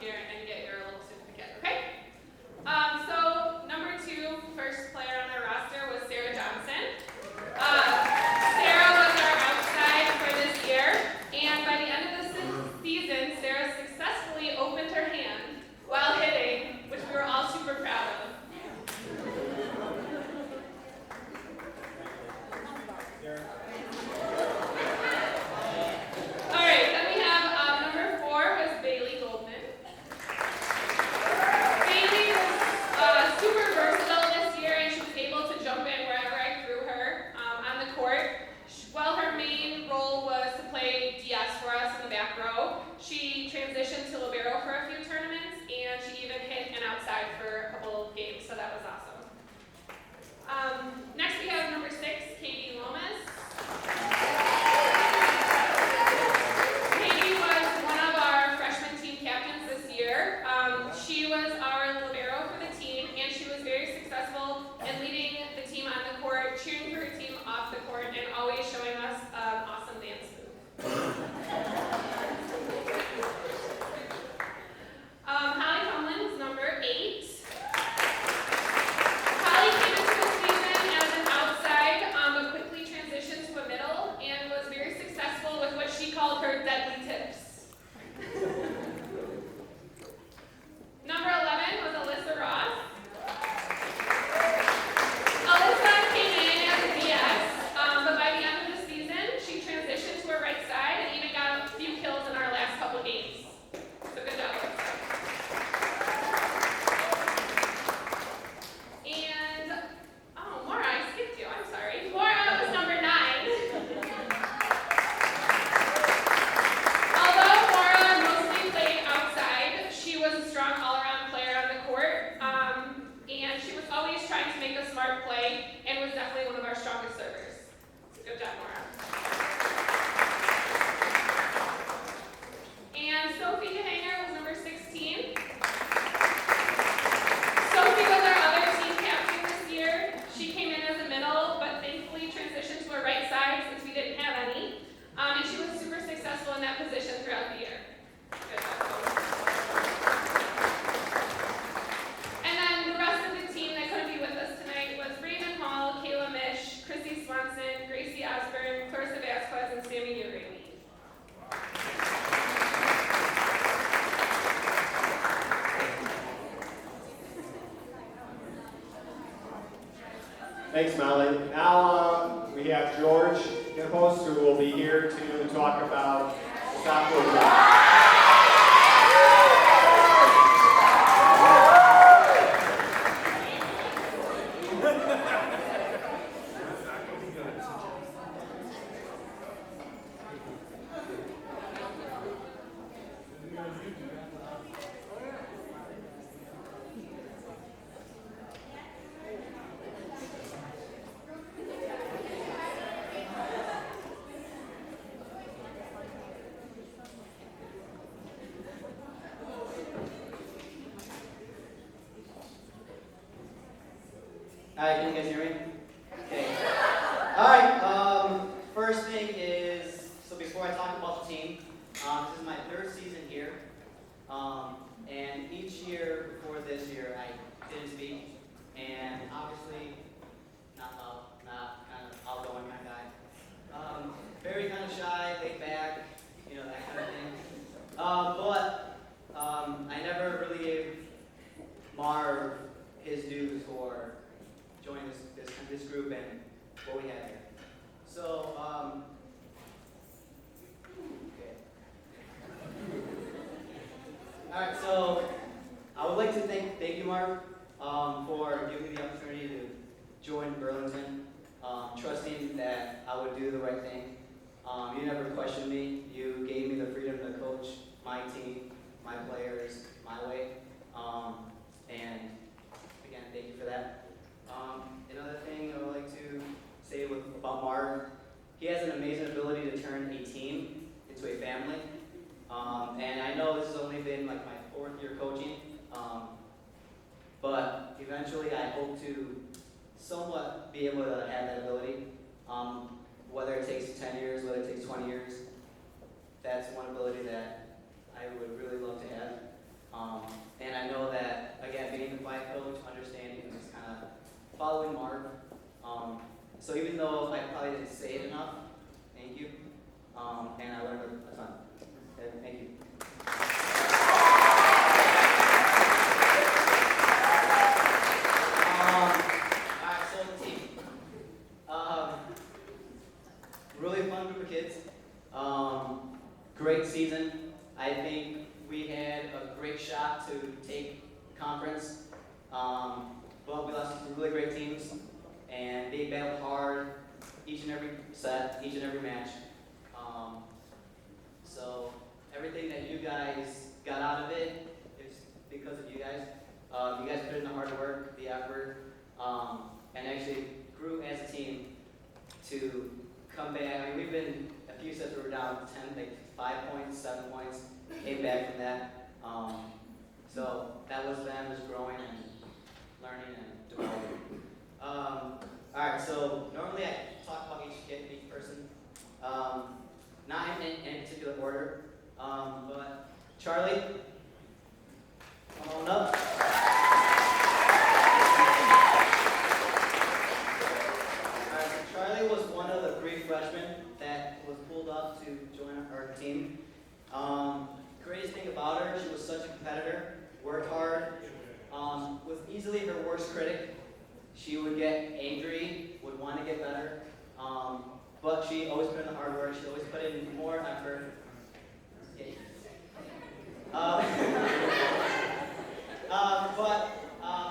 here and get your little certificate, okay? So number 2, first player on our roster was Sarah Johnson. Sarah was our outside for this year, and by the end of the season, Sarah successfully opened her hand while hitting, which we were all super proud of. She transitioned to libero for a few tournaments, and she even hit an outside for a couple of games, so that was awesome. Next we have number 6, Katie Lomas. Katie was one of our freshman team captains this year. She was our libero for the team, and she was very successful in leading the team on the court, cheering for her team off the court, and always showing us an awesome dance move. Holly Tomlin was number 8. Holly came into the season as an outside, but quickly transitioned to a middle and was very successful with what she called her deadly tips. Number 11 was Alyssa Ross. Alyssa came in as a DS, but by the end of the season, she transitioned to her right side and even got a few kills in our last couple games. So good job, Alyssa. Thanks, Molly. Now we have George Nippos, who will be here to talk about software. Hi, can you guys hear me? Okay. Alright, first thing is, so before I talk about the team, this is my 3rd season here. And each year before this year, I didn't speak. And obviously, not kind of outgoing kind of guy. Very kind of shy, laid back, you know, that kind of thing. But I never really gave Marv his dues for joining this group and what we have here. So, okay. All right, so I would like to thank you, Marv, for giving me the opportunity to join Burlington, trusting that I would do the right thing. You never questioned me. You gave me the freedom to coach my team, my players, my way. And again, thank you for that. Another thing I would like to say about Marv, he has an amazing ability to turn a team into a family. And I know this has only been like my 4th year coaching, but eventually I hope to somewhat be able to have that ability. Whether it takes 10 years, whether it takes 20 years, that's one ability that I would really love to have. shot to take the conference. But we lost some really great teams, and they battled hard each and every set, each and every match. So everything that you guys got out of it is because of you guys. You guys put in the hard work, the effort, and actually grew as a team to come back. I mean, we've been a few sets where we're down 10, like 5 points, 7 points, came back from that. So that was them just growing and learning and developing. All right, so normally I talk about each kid, each person, not in any particular order, but Charlie, come on up. Charlie was one of the 3 freshmen that was pulled up to join our team. Greatest thing about her, she was such a competitor, worked hard, was easily her worst critic. She would get angry, would want to get better, but she always put in the hard work, she always put in more effort.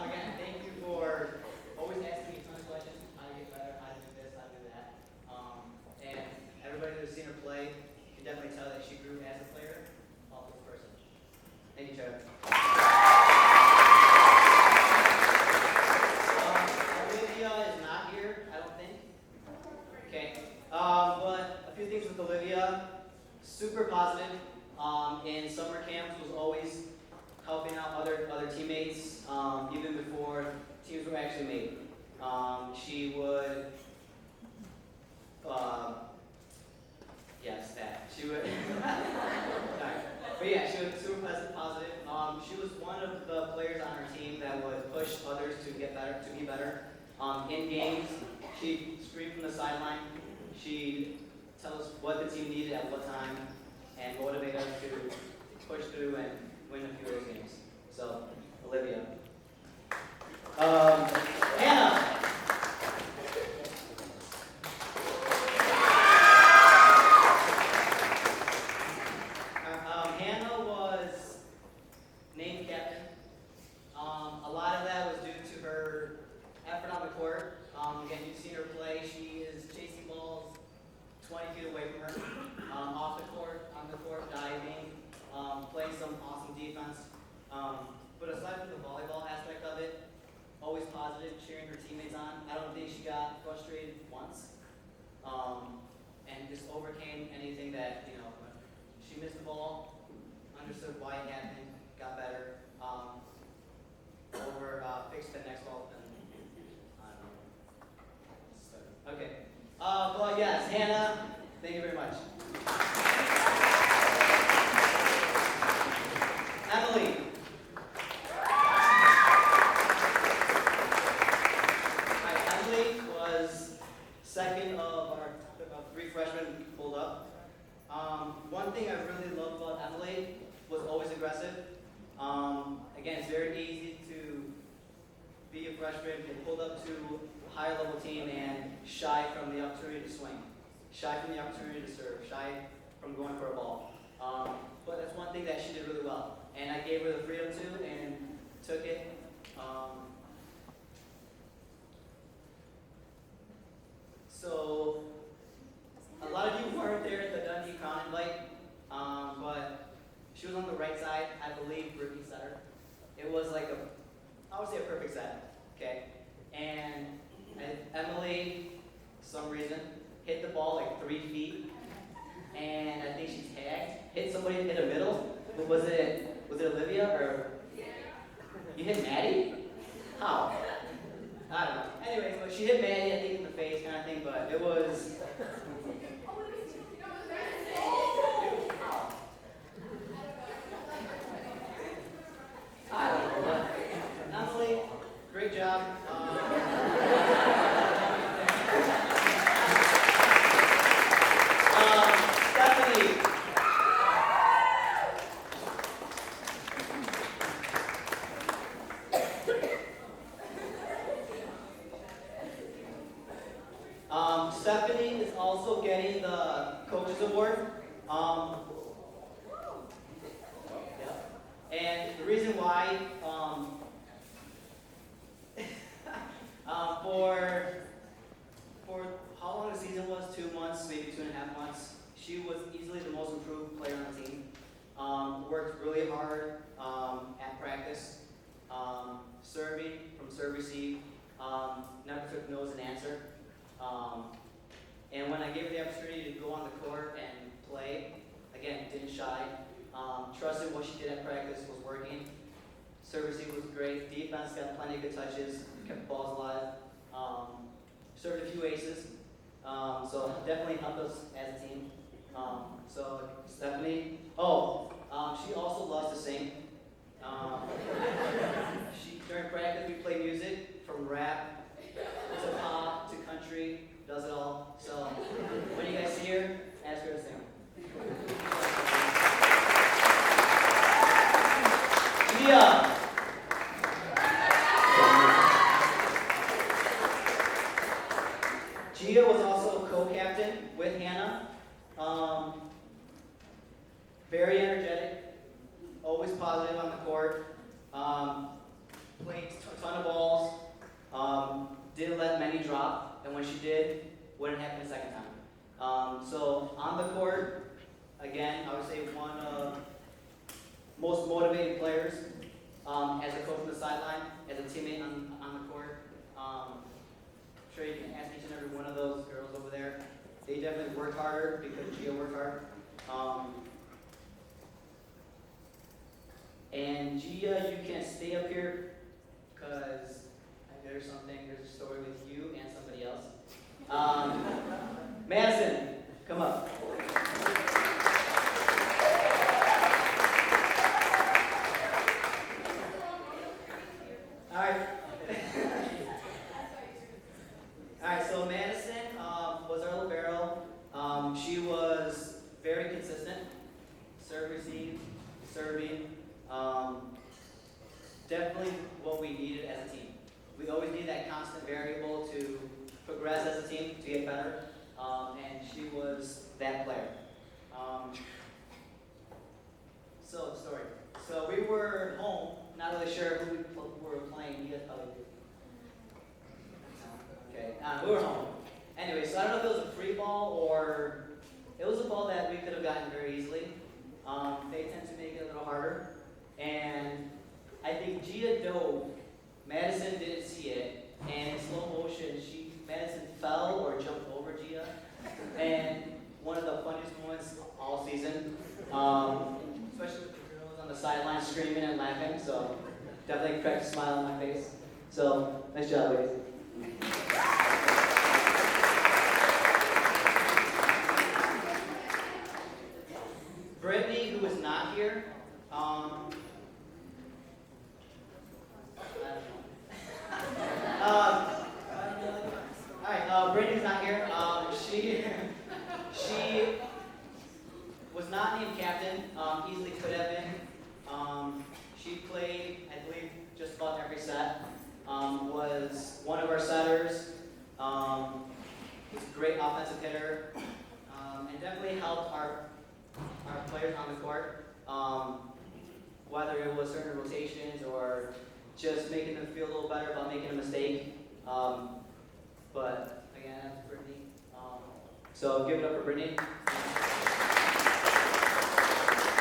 Again, thank you for always asking me tons of questions. How to get better, how to do this, how to do that. And everybody who's seen her play can definitely tell that she grew as a player, also as a person. Thank you, Trevor. Olivia is not here, I don't think. Okay. But a few things with Olivia. Super positive. In summer camps was always helping out other teammates, even before teams were actually made. She would, yes, that. She would, sorry. But yeah, she was super positive. She was one of the players on her team that would push others to get better, to be better. In games, she'd scream from the sideline. She'd tell us what the team needed at what time and motivate us to push through and win a few of those games. So, Olivia. Hannah. Hannah was named captain. A lot of that was due to her effort on the court. Again, you've seen her play. She is chasing balls 20 feet away from her, off the court, on the court, diving, playing some awesome defense. But aside from the volleyball aspect of it, always positive, cheering her teammates on. I don't think she got frustrated once, and just overcame anything that, when she missed the ball, understood why it happened, got better, fixed the next ball, and I don't know. Okay. But yes, Hannah, thank you very much. Emily. Emily was second of our 3 freshmen pulled up. One thing I really loved about Emily was always aggressive. Again, it's very easy to be a freshman, get pulled up to a higher level team and shy from the opportunity to swing, shy from the opportunity to serve, shy from going for a ball. But that's one thing that she did really well. And I gave her the freedom to and took it. So a lot of you weren't there at the Dundee Crown invite, but she was on the right side. I believe Brittany set her. It was like I would say a perfect set, okay? And Emily, for some reason, hit the ball like 3 feet, and I think she tagged, hit somebody in the middle. Was it Olivia or you hit Maddie? How? I don't know. Anyways, but she hit Maddie, I think, in the face kind of thing, but it was. I don't know. Emily, great job. Stephanie. Stephanie is also getting the Coaches Award. Yeah. And the why. For how long the season was, 2 months, maybe 2.5 months, she was easily the most improved player on the team. Worked really hard at practice, serving from serve receive, never took no as an answer. And when I gave her the opportunity to go on the court and play, again, didn't shy. Trusted what she did at practice was working. Serve receive was great. Defense got plenty of good touches, kept the balls alive. Served a few aces. So definitely helped us as a team. So Stephanie, she also loves to sing. During practice we play music from rap to pop to country, does it all. So when you guys see her, ask her to sing. Gia. Gia was also co-captain with Hannah. Very energetic, always positive on the court. Played a ton of balls. Didn't let many drop, and when she did, wouldn't happen a second time. So on the court, again, I would say one of most motivated players. As a coach on the sideline, as a teammate on the court. I'm sure you can ask each and every one of those girls over there. They definitely work harder because Gia worked hard. And Gia, you can stay up here because there's a story with you and somebody else. Madison, come up. All right, so Madison was our libero. She was very consistent. Serve, receive, serving. Definitely what we needed as a team. We always need that constant variable to progress as a team, to get better. And she was that player. So the story. So we were home, not really sure who we were playing. You guys probably do. Okay, we were home. Anyway, so I don't know if it was a free ball or it was a ball that we could have gotten very easily. They tend to make it a little harder. And I think Gia dove. Madison didn't see it. And in slow motion, Madison fell or jumped over Gia. And one of the funniest moments all season. Especially with the girls on the sideline screaming and laughing. So definitely cracked a smile on my face. So nice job, ladies. Brittany, who is not here, I don't know. Alright, Brittany's not here. She was not named captain, easily could have been. She played, I believe, just about every set. Was one of our setters. Was a great offensive hitter. And definitely helped our players on the court, whether it was certain rotations or just making them feel a little better about making a mistake. But again, that's Brittany. So give it up for Brittany.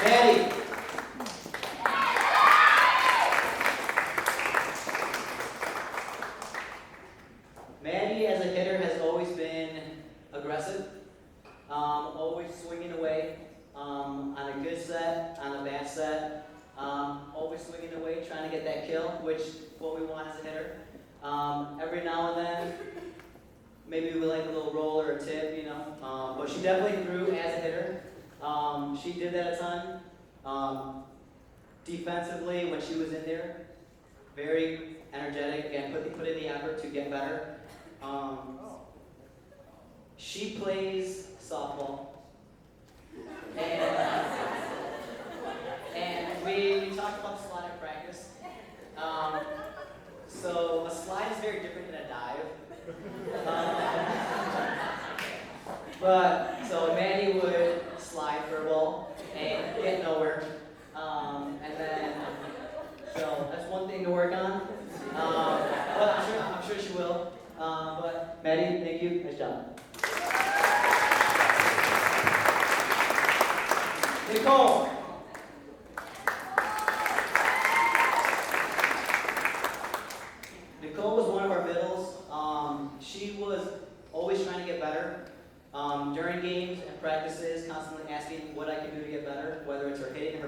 Maddie. Maddie, as a hitter, has always been aggressive, always swinging away. On a good set, on a bad set, always swinging away, trying to get that kill, which is what we want as a hitter. Every now and then, maybe we like a little roll or a tip, but she definitely grew as a hitter. She did that a ton. Defensively, when she was in there, very energetic and put in the effort to get better. She plays softball. And we talked about the slide in practice. So a slide is very different than a dive. So Maddie would slide for a ball and get nowhere. And then, so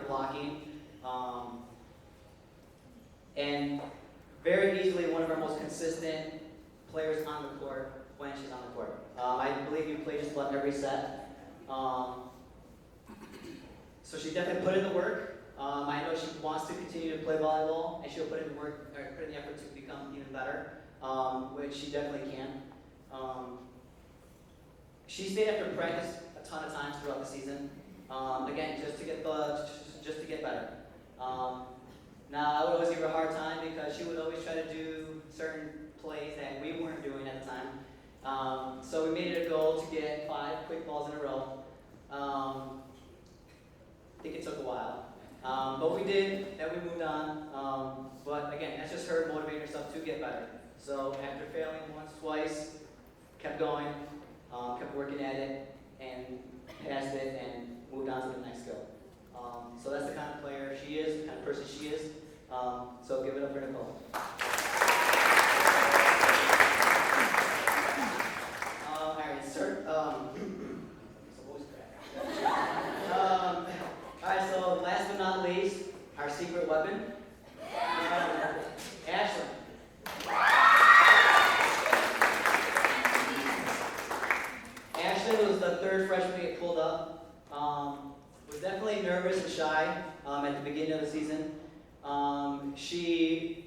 blocking, and very easily one of our most consistent players on the court when she's on the court. I believe you play just about every set. So she definitely put in the work. I know she wants to continue to play volleyball, and she'll put in the work, or put in the effort to become even better, which she definitely can. She stayed after practice a ton of times throughout the season. Again, just to get better. Now I would always give her a hard time because she would always try to do certain plays that we weren't doing at the time. So we made it a goal to get 5 quick balls in a row. I think it took a while. But we did, then we moved on. But again, that's just her motivating herself to get better. So after failing once, twice, kept going, kept working at it, and passed it, and moved on to the next skill. So that's the kind of player she is, the kind of person she is. So give it up for Nicole. Alright, sir. Alright, so last but not least, our secret weapon, Ashley. Ashley was the third freshman to get pulled up. Was definitely nervous and shy at the beginning of the season. She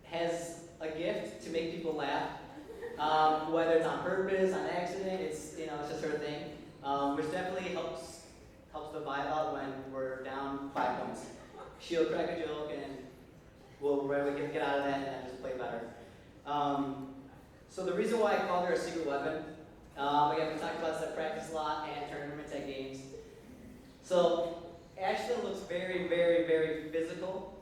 has a gift to make people laugh, whether it's on purpose, on accident. It's just her thing, which definitely helps the vibe out when we're down 5 points. She'll crack a joke and we'll readily get out of that and then just play better. So the reason why I called her a secret weapon, again, we talked about this at practice a lot and tournaments at games. So Ashley looks very, very, very physical,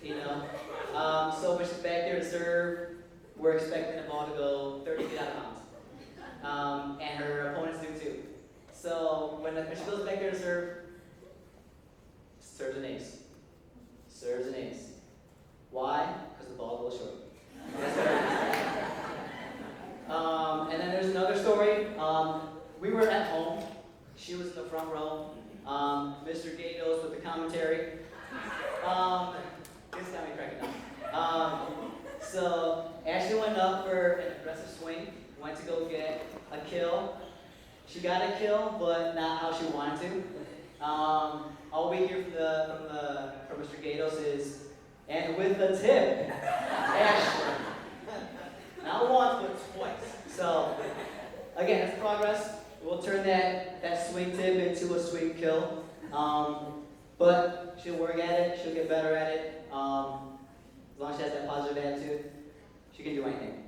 so when she's back there to serve, we're expecting the ball to go 30 feet out of bounds. And her opponents do too. So when she goes back there to serve, serves an ace. Serves an ace. Why? Because the ball goes short. And then there's another story. We were at home. She was in the front row. Mr. Gatos with the commentary. This got me cracking up. So Ashley went up for an aggressive swing. Went to go get a kill. She got a kill, but not how she wanted to. All we hear from Mr. Gatos is, and with the tip, Ashley. Not once, but twice. So, again, that's progress. We'll turn that swing tip into a swing kill. But she'll work at it, she'll get better at it. As long as she has that positive attitude, she can do anything.